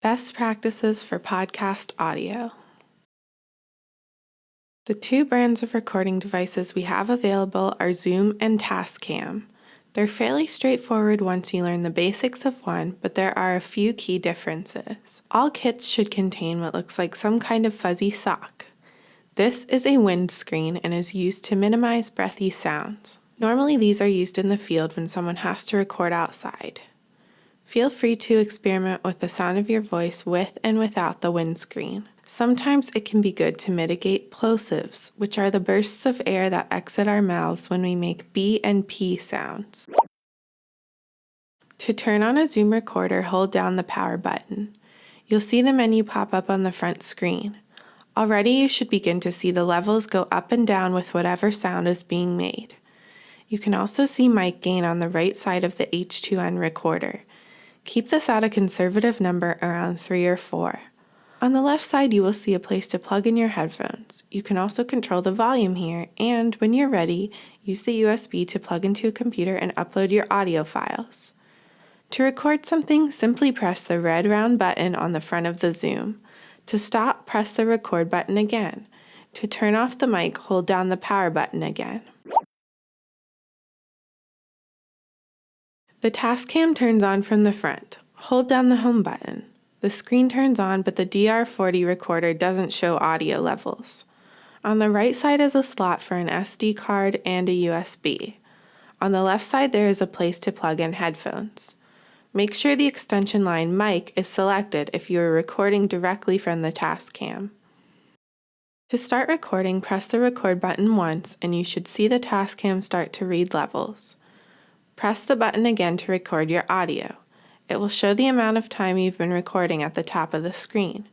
Best practices for podcast audio. The two brands of recording devices we have available are Zoom and Tascam. They're fairly straightforward once you learn the basics of one, but there are a few key differences. All kits should contain what looks like some kind of fuzzy sock. This is a windscreen and is used to minimize breathy sounds. Normally these are used in the field when someone has to record outside. Feel free to experiment with the sound of your voice with and without the windscreen. Sometimes it can be good to mitigate plosives, which are the bursts of air that exit our mouths when we make B and P sounds. To turn on a Zoom recorder, hold down the power button. You'll see the menu pop up on the front screen. Already you should begin to see the levels go up and down with whatever sound is being made. You can also see mic gain on the right side of the H2N recorder. Keep this at a conservative number around 3 or 4. On the left side, you will see a place to plug in your headphones. You can also control the volume here, and when you're ready, use the USB to plug into a computer and upload your audio files. To record something, simply press the red round button on the front of the Zoom. To stop, press the record button again. To turn off the mic, hold down the power button again. The Tascam turns on from the front. Hold down the home button. The screen turns on, but the DR40 recorder doesn't show audio levels. On the right side is a slot for an SD card and a USB. On the left side there is a place to plug in headphones. Make sure the extension line mic is selected if you are recording directly from the Tascam. To start recording, press the record button once and you should see the Tascam start to read levels. Press the button again to record your audio. It will show the amount of time you've been recording at the top of the screen.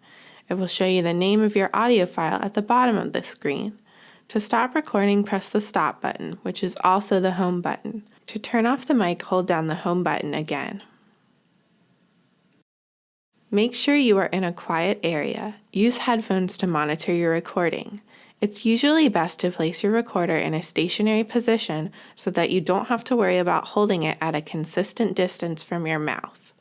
It will show you the name of your audio file at the bottom of the screen. To stop recording, press the stop button, which is also the home button. To turn off the mic, hold down the home button again. Make sure you are in a quiet area. Use headphones to monitor your recording. It's usually best to place your recorder in a stationary position so that you don't have to worry about holding it at a consistent distance from your mouth.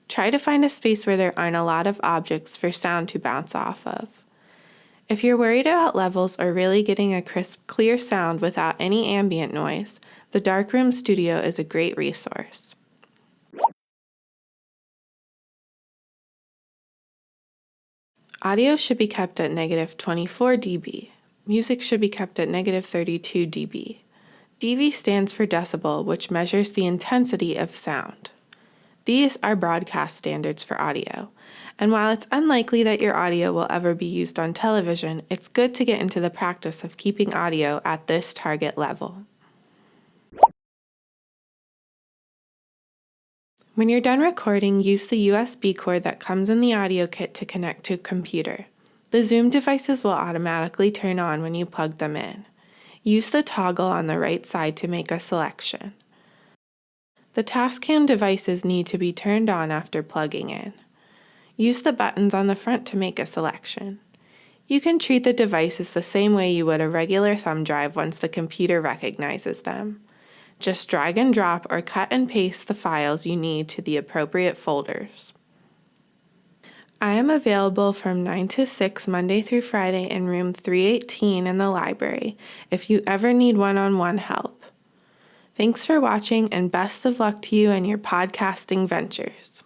Try to find a space where there aren't a lot of objects for sound to bounce off of. If you're worried about levels or really getting a crisp, clear sound without any ambient noise, the Darkroom Studio is a great resource. Audio should be kept at -24 dB. Music should be kept at -32 dB. dB stands for decibel, which measures the intensity of sound. These are broadcast standards for audio, and while it's unlikely that your audio will ever be used on television, it's good to get into the practice of keeping audio at this target level. When you're done recording, use the USB cord that comes in the audio kit to connect to a computer. The Zoom devices will automatically turn on when you plug them in. Use the toggle on the right side to make a selection. The Tascam devices need to be turned on after plugging in. Use the buttons on the front to make a selection. You can treat the devices the same way you would a regular thumb drive once the computer recognizes them. Just drag and drop or cut and paste the files you need to the appropriate folders. I am available from 9 to 6 Monday through Friday in room 318 in the library if you ever need one-on-one help. Thanks for watching and best of luck to you in your podcasting ventures.